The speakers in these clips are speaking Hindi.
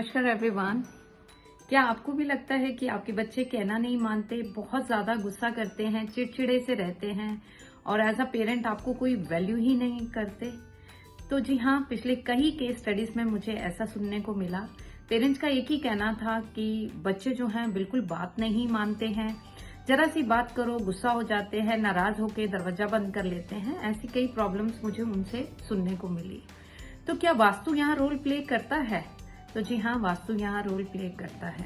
नमस्कार एवरीवन। क्या आपको भी लगता है कि आपके बच्चे कहना नहीं मानते, बहुत ज्यादा गुस्सा करते हैं, चिड़चिड़े से रहते हैं और एज अ पेरेंट आपको कोई वैल्यू ही नहीं करते? तो जी हाँ, पिछले कई केस स्टडीज में मुझे ऐसा सुनने को मिला। पेरेंट्स का एक ही कहना था कि बच्चे जो हैं बिल्कुल बात नहीं मानते हैं, जरा सी बात करो गुस्सा हो जाते हैं, नाराज होकर दरवाजा बंद कर लेते हैं। ऐसी कई प्रॉब्लम्स मुझे उनसे सुनने को मिली। तो क्या वास्तु यहाँ रोल प्ले करता है? तो जी हाँ, वास्तु यहाँ रोल प्ले करता है।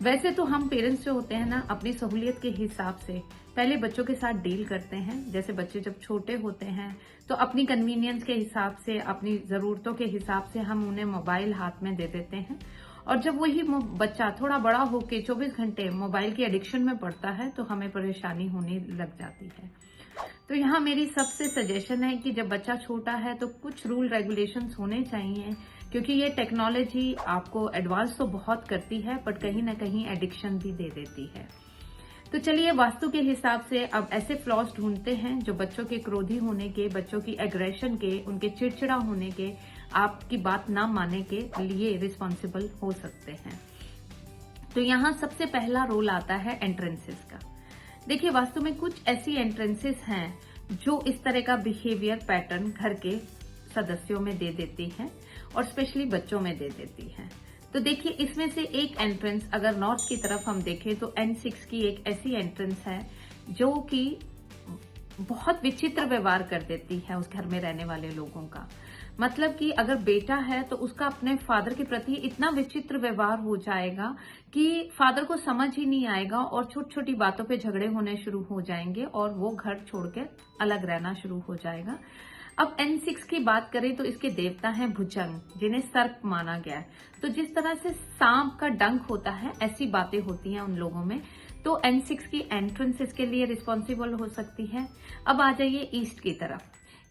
वैसे तो हम पेरेंट्स जो होते हैं ना, अपनी सहूलियत के हिसाब से पहले बच्चों के साथ डील करते हैं। जैसे बच्चे जब छोटे होते हैं तो अपनी कन्वीनियंस के हिसाब से, अपनी जरूरतों के हिसाब से हम उन्हें मोबाइल हाथ में दे देते हैं। और जब वही बच्चा थोड़ा बड़ा होके 24 घंटे मोबाइल की एडिक्शन में पड़ता है तो हमें परेशानी होने लग जाती है। तो यहाँ मेरी सबसे सजेशन है कि जब बच्चा छोटा है तो कुछ रूल रेगुलेशंस होने चाहिए, क्योंकि ये टेक्नोलॉजी आपको एडवांस तो बहुत करती है बट कहीं ना कहीं एडिक्शन भी दे देती है। तो चलिए वास्तु के हिसाब से अब ऐसे फ्लॉज ढूंढते हैं जो बच्चों के क्रोधी होने के, बच्चों की एग्रेशन के, उनके चिड़चिड़ा होने के, आपकी बात ना मानने के लिए रिस्पॉन्सिबल हो सकते हैं। तो यहाँ सबसे पहला रोल आता है एंट्रेंसेस का। देखिए, वास्तु में कुछ ऐसी एंट्रेंसेस हैं जो इस तरह का बिहेवियर पैटर्न घर के सदस्यों में दे देती हैं और स्पेशली बच्चों में दे देती हैं। तो देखिए, इसमें से एक एंट्रेंस अगर नॉर्थ की तरफ हम देखें तो N6 की एक ऐसी एंट्रेंस है जो कि बहुत विचित्र व्यवहार कर देती है उस घर में रहने वाले लोगों का। मतलब कि अगर बेटा है तो उसका अपने फादर के प्रति इतना विचित्र व्यवहार हो जाएगा कि फादर को समझ ही नहीं आएगा और छोटी छोटी बातों पे झगड़े होने शुरू हो जाएंगे और वो घर छोड़कर अलग रहना शुरू हो जाएगा। अब N6 की बात करें तो इसके देवता हैं भुजंग, जिन्हें सर्प माना गया है। तो जिस तरह से सांप का डंक होता है, ऐसी बातें होती हैं उन लोगों में। तो N6 की एंट्रेंस इसके लिए रिस्पॉन्सिबल हो सकती है। अब आ जाइए ईस्ट की तरफ।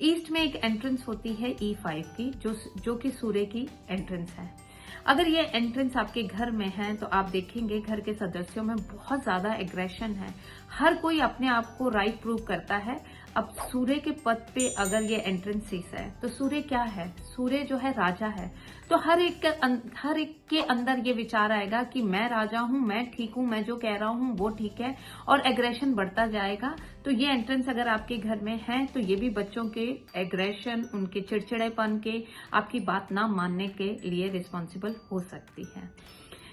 ईस्ट में एक एंट्रेंस होती है E5 की, जो कि सूर्य की एंट्रेंस है। अगर ये एंट्रेंस आपके घर में है तो आप देखेंगे घर के सदस्यों में बहुत ज्यादा एग्रेशन है। हर कोई अपने आप को राइट प्रूव करता है। अब सूर्य के पद पे अगर ये एंट्रेंस है तो सूर्य क्या है? सूर्य जो है राजा है। तो हर एक के अंदर ये विचार आएगा कि मैं राजा हूं, मैं ठीक हूं, मैं जो कह रहा हूं वो ठीक है, और एग्रेशन बढ़ता जाएगा। तो ये एंट्रेंस अगर आपके घर में है तो ये भी बच्चों के एग्रेशन, उनके चिड़चिड़ेपन के, आपकी बात ना मानने के लिए रिस्पॉन्सिबल हो सकती है।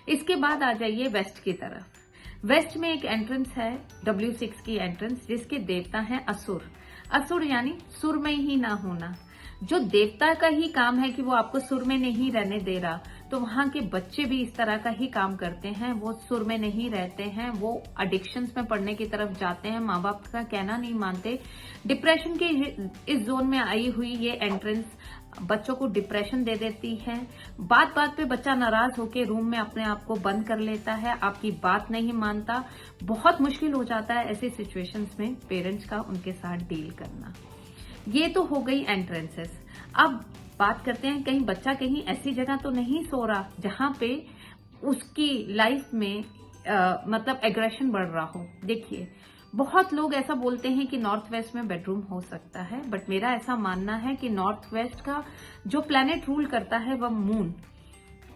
इसके बाद आ जाइए वेस्ट की तरफ। वेस्ट में एक एंट्रेंस है W6 की एंट्रेंस, जिसके देवता हैं असुर। असुर यानी सुर में ही ना होना। जो देवता का ही काम है कि वो आपको सुर में नहीं रहने दे रहा, तो वहां के बच्चे भी इस तरह का ही काम करते हैं। वो सुर में नहीं रहते हैं, वो एडिक्शंस में पड़ने की तरफ जाते हैं, माँ बाप का कहना नहीं मानते। डिप्रेशन के इस जोन में आई हुई ये एंट्रेंस बच्चों को डिप्रेशन दे देती है। बात बात पे बच्चा नाराज होकर रूम में अपने आप को बंद कर लेता है, आपकी बात नहीं मानता। बहुत मुश्किल हो जाता है ऐसी सिचुएशंस में पेरेंट्स का उनके साथ डील करना। ये तो हो गई एंट्रेंसेस। अब बात करते हैं, कहीं बच्चा कहीं ऐसी जगह तो नहीं सो रहा जहां पे उसकी लाइफ में मतलब एग्रेशन बढ़ रहा हो। देखिए, बहुत लोग ऐसा बोलते हैं कि नॉर्थ वेस्ट में बेडरूम हो सकता है, बट मेरा ऐसा मानना है कि नॉर्थ वेस्ट का जो प्लैनेट रूल करता है वह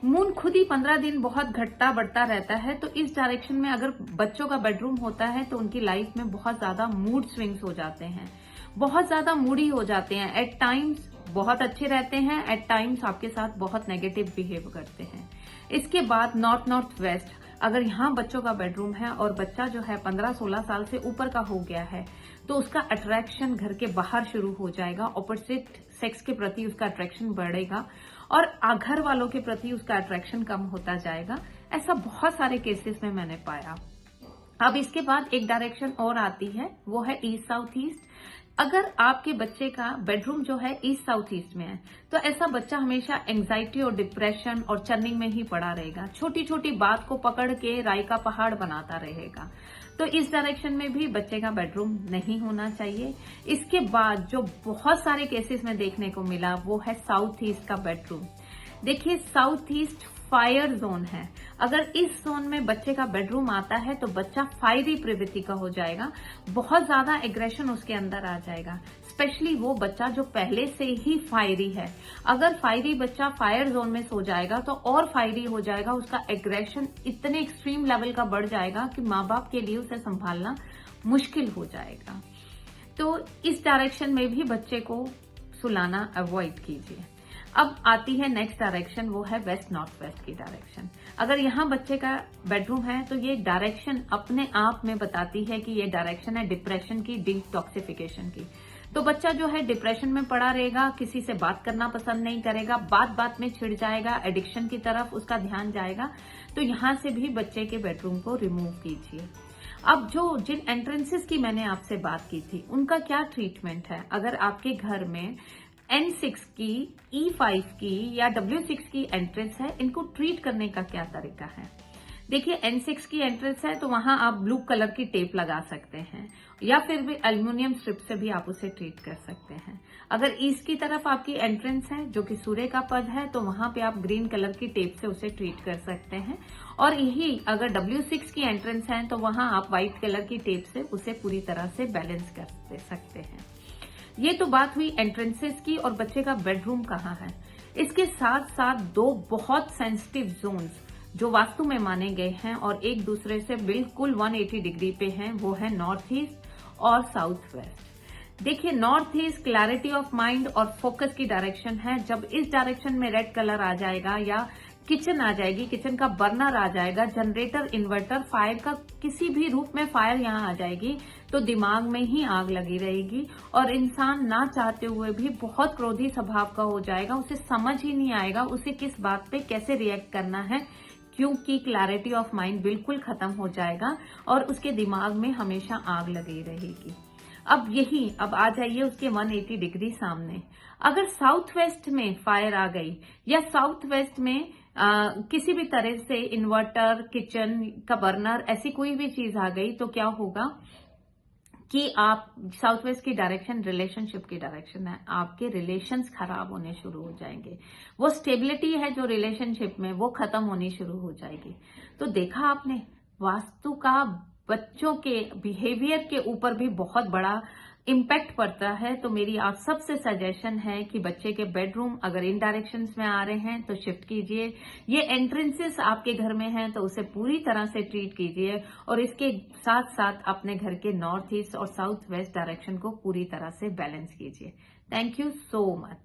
मून खुद ही 15 दिन बहुत घटता बढ़ता रहता है। तो इस डायरेक्शन में अगर बच्चों का बेडरूम होता है तो उनकी लाइफ में बहुत ज्यादा मूड स्विंग्स हो जाते हैं, बहुत ज्यादा मूडी हो जाते हैं। एट टाइम्स बहुत अच्छे रहते हैं, एट टाइम्स आपके साथ बहुत नेगेटिव बिहेव करते हैं। इसके बाद नॉर्थ वेस्ट, अगर यहाँ बच्चों का बेडरूम है और बच्चा जो है 15-16 साल से ऊपर का हो गया है, तो उसका अट्रैक्शन घर के बाहर शुरू हो जाएगा। ऑपोजिट सेक्स के प्रति उसका अट्रैक्शन बढ़ेगा और घर वालों के प्रति उसका अट्रैक्शन कम होता जाएगा। ऐसा बहुत सारे केसेस में मैंने पाया। अब इसके बाद एक डायरेक्शन और आती है, वो है ईस्ट साउथ ईस्ट। अगर आपके बच्चे का बेडरूम जो है ईस्ट साउथ ईस्ट में है तो ऐसा बच्चा हमेशा एंजाइटी और डिप्रेशन और चर्निंग में ही पड़ा रहेगा। छोटी छोटी बात को पकड़ के राई का पहाड़ बनाता रहेगा। तो इस डायरेक्शन में भी बच्चे का बेडरूम नहीं होना चाहिए। इसके बाद जो बहुत सारे केसेस में देखने को मिला वो है साउथ ईस्ट का बेडरूम। देखिए, साउथ ईस्ट फायर जोन है। अगर इस जोन में बच्चे का बेडरूम आता है तो बच्चा फायरी प्रवृत्ति का हो जाएगा, बहुत ज्यादा एग्रेशन उसके अंदर आ जाएगा। स्पेशली वो बच्चा जो पहले से ही फायरी है, अगर फायरी बच्चा फायर जोन में सो जाएगा तो और फायरी हो जाएगा, उसका एग्रेशन इतने एक्सट्रीम लेवल का बढ़ जाएगा कि माँ बाप के लिए उसे संभालना मुश्किल हो जाएगा। तो इस डायरेक्शन में भी बच्चे को सुलाना अवॉइड कीजिए। अब आती है नेक्स्ट डायरेक्शन, वो है वेस्ट नॉर्थ वेस्ट की डायरेक्शन। अगर यहाँ बच्चे का बेडरूम है तो ये डायरेक्शन अपने आप में बताती है कि ये डायरेक्शन है डिप्रेशन की, डिटॉक्सिफिकेशन की। तो बच्चा जो है डिप्रेशन में पड़ा रहेगा, किसी से बात करना पसंद नहीं करेगा, बात बात में छिड़ जाएगा, एडिक्शन की तरफ उसका ध्यान जाएगा। तो यहाँ से भी बच्चे के बेडरूम को रिमूव कीजिए। अब जिन एंट्रेंसेस की मैंने आपसे बात की थी, उनका क्या ट्रीटमेंट है? अगर आपके घर में N6 की, E5 की या W6 की एंट्रेंस है, इनको ट्रीट करने का क्या तरीका है? देखिए, N6 की एंट्रेंस है तो वहां आप ब्लू कलर की टेप लगा सकते हैं या फिर भी एल्युमिनियम स्ट्रिप से भी आप उसे ट्रीट कर सकते हैं। अगर ईस्ट की तरफ आपकी एंट्रेंस है जो कि सूर्य का पद है तो वहां पे आप ग्रीन कलर की टेप से उसे ट्रीट कर सकते हैं। और यही अगर W6 की एंट्रेंस है तो वहां आप व्हाइट कलर की टेप से उसे पूरी तरह से बैलेंस कर सकते हैं। ये तो बात हुई एंट्रेंसेस की और बच्चे का बेडरूम कहाँ है। इसके साथ साथ दो बहुत सेंसिटिव जोन्स जो वास्तु में माने गए हैं और एक दूसरे से बिल्कुल 180 डिग्री पे हैं, वो है नॉर्थ ईस्ट और साउथ वेस्ट। देखिए, north east clarity of mind और फोकस की डायरेक्शन है। जब इस डायरेक्शन में रेड कलर आ जाएगा या किचन आ जाएगी, किचन का बर्नर आ जाएगा, जनरेटर, इन्वर्टर, फायर का किसी भी रूप में फायर यहाँ आ जाएगी तो दिमाग में ही आग लगी रहेगी और इंसान ना चाहते हुए भी बहुत क्रोधी स्वभाव का हो जाएगा। उसे समझ ही नहीं आएगा उसे किस बात पे कैसे रिएक्ट करना है, क्योंकि क्लैरिटी ऑफ माइंड बिल्कुल खत्म हो जाएगा और उसके दिमाग में हमेशा आग लगी रहेगी। अब आ जाइए उसके 180 डिग्री सामने। अगर साउथ वेस्ट में फायर आ गई या साउथ वेस्ट में किसी भी तरह से इन्वर्टर, किचन का बर्नर, ऐसी कोई भी चीज आ गई तो क्या होगा कि आप साउथ वेस्ट की डायरेक्शन रिलेशनशिप की डायरेक्शन है, आपके रिलेशंस खराब होने शुरू हो जाएंगे। वो स्टेबिलिटी है जो रिलेशनशिप में, वो खत्म होनी शुरू हो जाएगी। तो देखा आपने, वास्तु का बच्चों के बिहेवियर के ऊपर भी बहुत बड़ा इम्पैक्ट पड़ता है। तो मेरी आप सबसे सजेशन है कि बच्चे के बेडरूम अगर इन डायरेक्शंस में आ रहे हैं तो शिफ्ट कीजिए। ये एंट्रेंसेस आपके घर में हैं तो उसे पूरी तरह से ट्रीट कीजिए और इसके साथ साथ अपने घर के नॉर्थ ईस्ट और साउथ वेस्ट डायरेक्शन को पूरी तरह से बैलेंस कीजिए। Thank you so much.